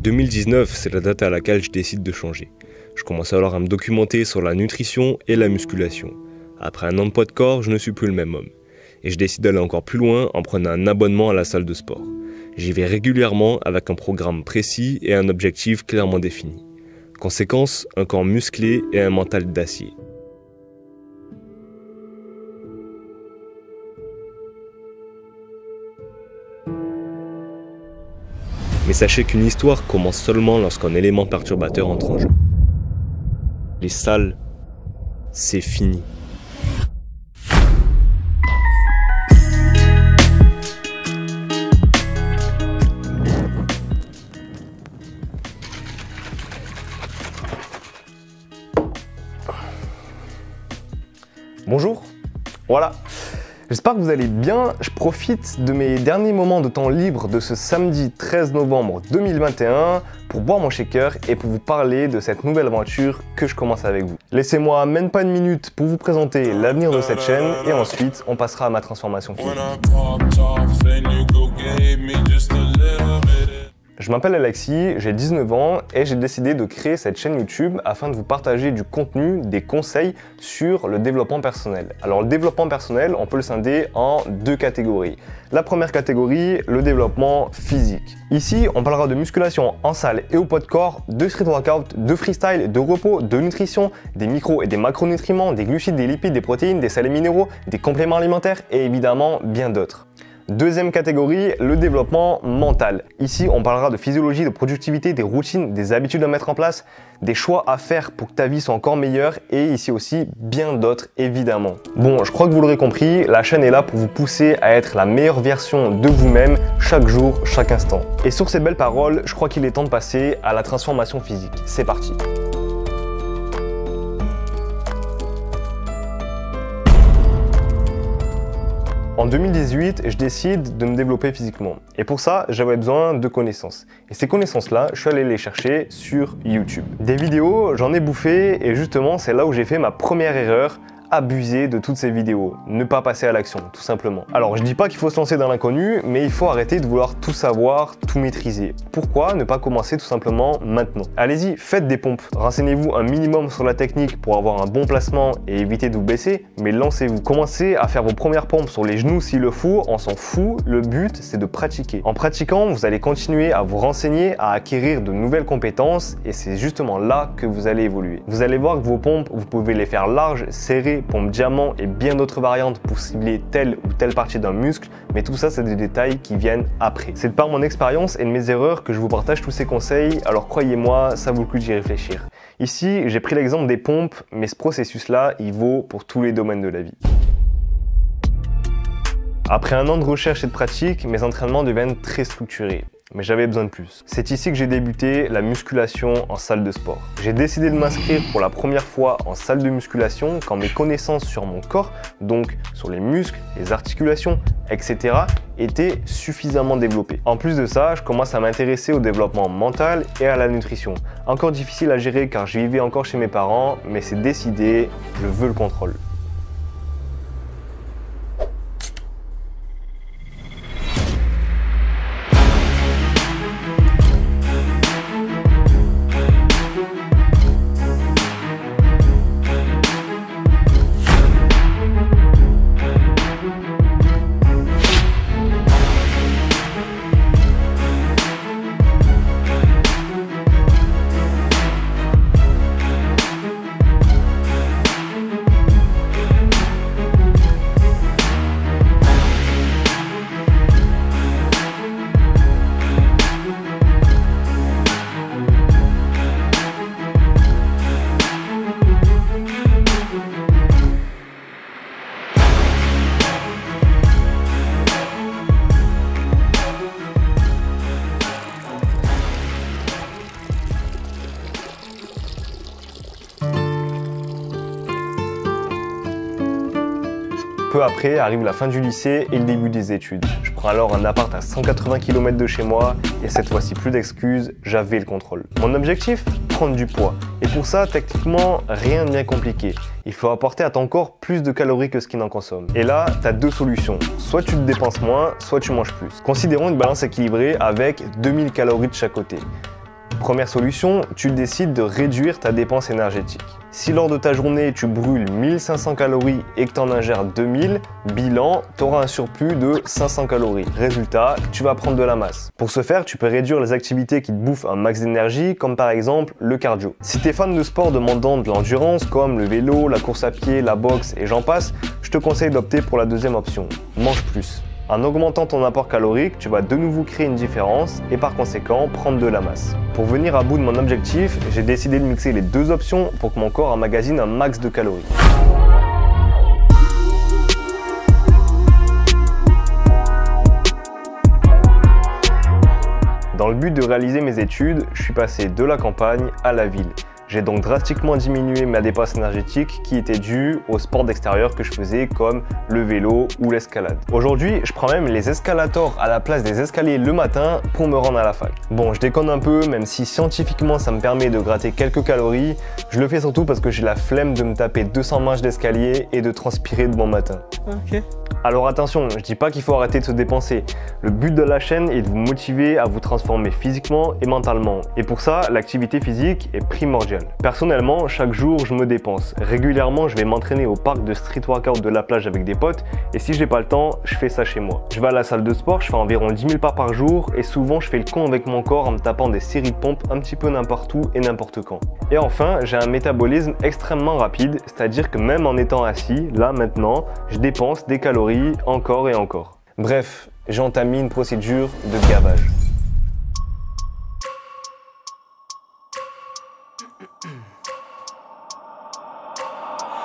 2019, c'est la date à laquelle je décide de changer. Je commence alors à me documenter sur la nutrition et la musculation. Après un an de poids de corps, je ne suis plus le même homme. Et je décide d'aller encore plus loin en prenant un abonnement à la salle de sport. J'y vais régulièrement avec un programme précis et un objectif clairement défini. Conséquence, un corps musclé et un mental d'acier. Mais sachez qu'une histoire commence seulement lorsqu'un élément perturbateur entre en jeu. Les salles, c'est fini. Bonjour, voilà, j'espère que vous allez bien. Je profite de mes derniers moments de temps libre de ce samedi 13 novembre 2021 pour boire mon shaker et pour vous parler de cette nouvelle aventure que je commence avec vous. Laissez-moi même pas une minute pour vous présenter l'avenir de cette chaîne et ensuite on passera à ma transformation physique. Je m'appelle Alexis, j'ai 19 ans et j'ai décidé de créer cette chaîne YouTube afin de vous partager du contenu, des conseils sur le développement personnel. Alors le développement personnel, on peut le scinder en deux catégories. La première catégorie, le développement physique. Ici, on parlera de musculation en salle et au poids de corps, de street workout, de freestyle, de repos, de nutrition, des micro et des macronutriments, des glucides, des lipides, des protéines, des sels et minéraux, des compléments alimentaires et évidemment bien d'autres. Deuxième catégorie, le développement mental. Ici, on parlera de physiologie, de productivité, des routines, des habitudes à mettre en place, des choix à faire pour que ta vie soit encore meilleure et ici aussi bien d'autres évidemment. Bon, je crois que vous l'aurez compris, la chaîne est là pour vous pousser à être la meilleure version de vous-même chaque jour, chaque instant. Et sur ces belles paroles, je crois qu'il est temps de passer à la transformation physique. C'est parti. En 2018, je décide de me développer physiquement. Et pour ça, j'avais besoin de connaissances. Et ces connaissances-là, je suis allé les chercher sur YouTube. Des vidéos, j'en ai bouffé et justement, c'est là où j'ai fait ma première erreur. Abuser de toutes ces vidéos, ne pas passer à l'action, tout simplement. Alors je dis pas qu'il faut se lancer dans l'inconnu, mais il faut arrêter de vouloir tout savoir, tout maîtriser. Pourquoi ne pas commencer tout simplement maintenant? Allez-y, faites des pompes, renseignez-vous un minimum sur la technique pour avoir un bon placement et éviter de vous baisser, mais lancez-vous. Commencez à faire vos premières pompes sur les genoux s'il le faut, on s'en fout, le but c'est de pratiquer. En pratiquant, vous allez continuer à vous renseigner, à acquérir de nouvelles compétences et c'est justement là que vous allez évoluer. Vous allez voir que vos pompes, vous pouvez les faire larges, serrées, pompe diamant et bien d'autres variantes pour cibler telle ou telle partie d'un muscle, mais tout ça c'est des détails qui viennent après. C'est de par mon expérience et de mes erreurs que je vous partage tous ces conseils, alors croyez-moi, ça vaut le coup d'y réfléchir. Ici, j'ai pris l'exemple des pompes, mais ce processus-là, il vaut pour tous les domaines de la vie. Après un an de recherche et de pratique, mes entraînements deviennent très structurés. Mais j'avais besoin de plus. C'est ici que j'ai débuté la musculation en salle de sport. J'ai décidé de m'inscrire pour la première fois en salle de musculation quand mes connaissances sur mon corps, donc sur les muscles, les articulations, etc. étaient suffisamment développées. En plus de ça, je commence à m'intéresser au développement mental et à la nutrition. Encore difficile à gérer car je vivais encore chez mes parents, mais c'est décidé, je veux le contrôle. Peu après arrive la fin du lycée et le début des études. Je prends alors un appart à 180 km de chez moi et cette fois-ci plus d'excuses, j'avais le contrôle. Mon objectif? Prendre du poids. Et pour ça, techniquement, rien de bien compliqué. Il faut apporter à ton corps plus de calories que ce qu'il en consomme. Et là, tu as deux solutions. Soit tu te dépenses moins, soit tu manges plus. Considérons une balance équilibrée avec 2000 calories de chaque côté. Première solution, tu décides de réduire ta dépense énergétique. Si lors de ta journée tu brûles 1500 calories et que tu en ingères 2000, bilan, tu auras un surplus de 500 calories. Résultat, tu vas prendre de la masse. Pour ce faire, tu peux réduire les activités qui te bouffent un max d'énergie, comme par exemple le cardio. Si tu es fan de sport demandant de l'endurance, comme le vélo, la course à pied, la boxe et j'en passe, je te conseille d'opter pour la deuxième option, mange plus. En augmentant ton apport calorique, tu vas de nouveau créer une différence et par conséquent prendre de la masse. Pour venir à bout de mon objectif, j'ai décidé de mixer les deux options pour que mon corps emmagasine un max de calories. Dans le but de réaliser mes études, je suis passé de la campagne à la ville. J'ai donc drastiquement diminué ma dépense énergétique qui était due au sport d'extérieur que je faisais comme le vélo ou l'escalade. Aujourd'hui, je prends même les escalators à la place des escaliers le matin pour me rendre à la fac. Bon, je déconne un peu, même si scientifiquement ça me permet de gratter quelques calories, je le fais surtout parce que j'ai la flemme de me taper 200 marches d'escalier et de transpirer de bon matin. Ok. Alors attention, je dis pas qu'il faut arrêter de se dépenser. Le but de la chaîne est de vous motiver à vous transformer physiquement et mentalement. Et pour ça, l'activité physique est primordiale. Personnellement, chaque jour, je me dépense. Régulièrement, je vais m'entraîner au parc de street workout de la plage avec des potes. Et si j'ai pas le temps, je fais ça chez moi. Je vais à la salle de sport, je fais environ 10 000 pas par jour. Et souvent, je fais le con avec mon corps en me tapant des séries de pompes un petit peu n'importe où et n'importe quand. Et enfin, j'ai un métabolisme extrêmement rapide. C'est-à-dire que même en étant assis, là maintenant, je dépense des calories encore et encore. Bref, j'ai entamé une procédure de gavage.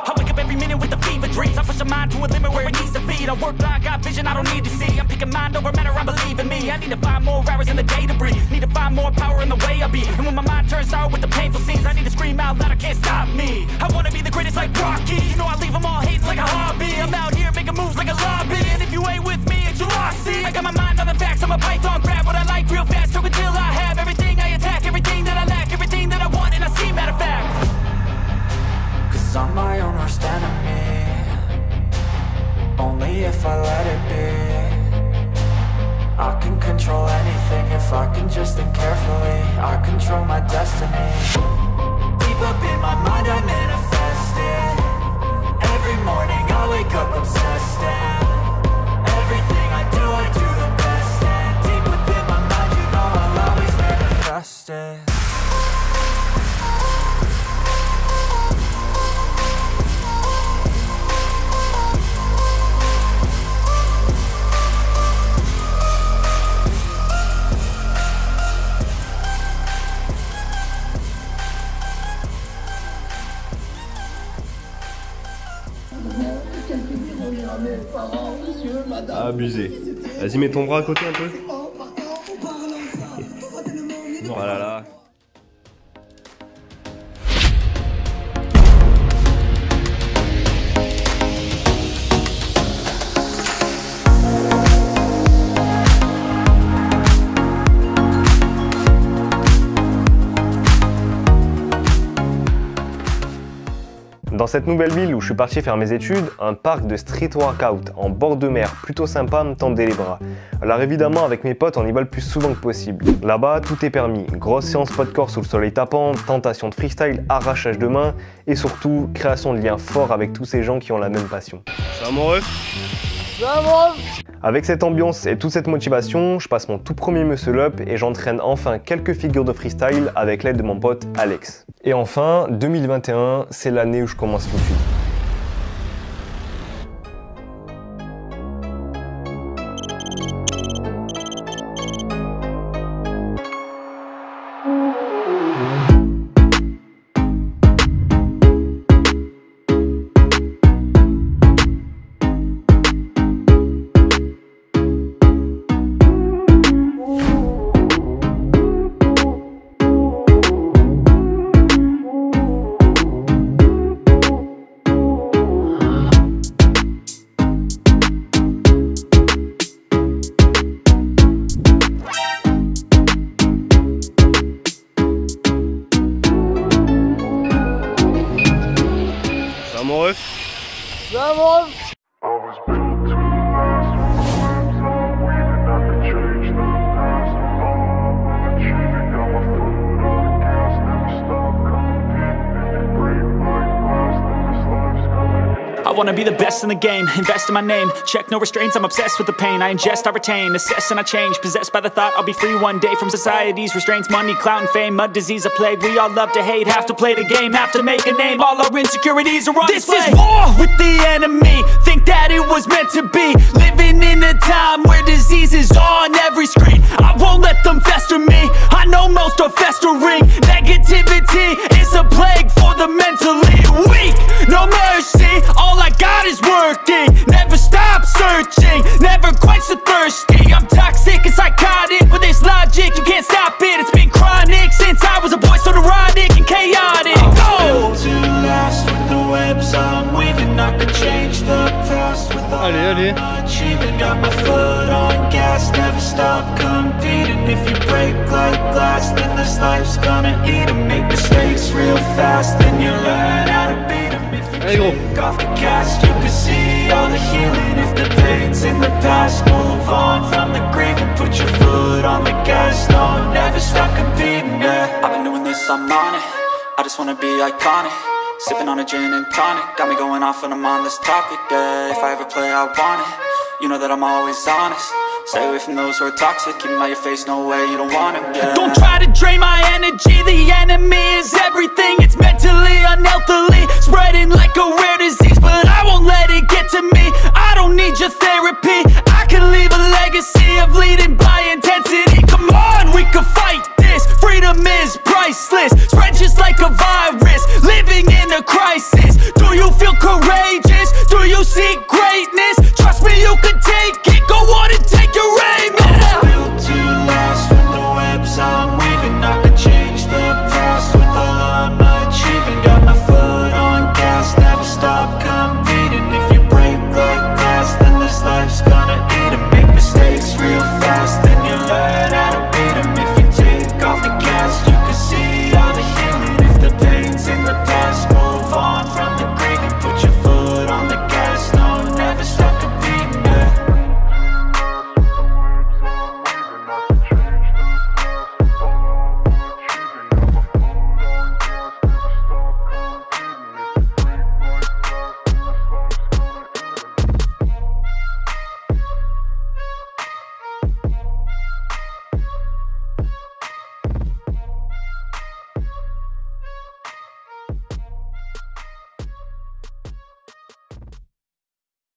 I wake up every minute with the fever dreams. I push my mind to a limit where it needs to be. I work blind, got vision I don't need to see. I'm picking mind over matter, I believe in me. I need to find more hours in the day to breathe. Need to find more power in the way I be. And when my mind turns sour with the painful scenes, I need to scream out loud, I can't stop me. I wanna be the greatest like Rocky. You know I leave them all hating like a hobby. I'm out here making moves like a lobby. And if you ain't with me, it's your loss, see. I got my mind on the facts, I'm a python, grab what I like real fast. Choke until I have everything I attack, everything that I lack, everything that I want, and I see, matter of fact. Cause I'm my own worst enemy. Only if I let it be. I can control anything if I can just think carefully. I control my destiny. Deep up in my mind I manifest it. Every morning I wake up obsessed and everything I do the best. And deep within my mind you know I'll always manifest it. Abusé. Vas-y, mets ton bras à côté un peu. Oh là là. Dans cette nouvelle ville où je suis parti faire mes études, un parc de street workout en bord de mer plutôt sympa me tendait les bras. Alors évidemment avec mes potes on y va le plus souvent que possible. Là-bas tout est permis, grosse séance poids de corps sous le soleil tapant, tentation de freestyle, arrachage de main et surtout création de liens forts avec tous ces gens qui ont la même passion. Ça va amoureux? Avec cette ambiance et toute cette motivation, je passe mon tout premier muscle up et j'entraîne enfin quelques figures de freestyle avec l'aide de mon pote Alex. Et enfin, 2021, c'est l'année où je commence YouTube. I wanna be the best in the game, invest in my name. Check no restraints, I'm obsessed with the pain. I ingest, I retain, assess and I change. Possessed by the thought I'll be free one day from society's restraints. Money, clout and fame, mud, disease, a plague. We all love to hate, have to play the game, have to make a name. All our insecurities are on display. This is war with the enemy, think that it was meant to be. Living in a time where disease is on every screen. I won't let them fester me, I know most are festering. Negativity is a plague for the mentally weak. No mercy, all I got is working. Never stop searching, never quench the thirsty. I'm toxic and psychotic, with this logic you can't stop it. It's been chronic since I was a boy, so neurotic and chaotic. Go! To last with the webs I'm weaving, I could change the past with all I'm achieving. Got my foot on gas, never stop competing. If you break like glass, then this life's gonna eat 'em. Make mistakes real fast, then you learn how to beat 'em. If you take off the cast, you can see all the healing. If the pain's in the past, move on from the grave and put your foot on the gas. No, never stop competing, yeah. I've been doing this, I'm on it. I just wanna be iconic. Sipping on a gin and tonic, got me going off when I'm on this topic, yeah. If I ever play, I want it. You know that I'm always honest. Stay away from those who are toxic. Keep them out your face, no way, you don't want them, yeah. Don't try to drain my energy. The enemy is everything. It's mentally, unhealthily, spreading like a rare disease. But I won't let it get to me. I don't need your therapy, I can leave a legacy.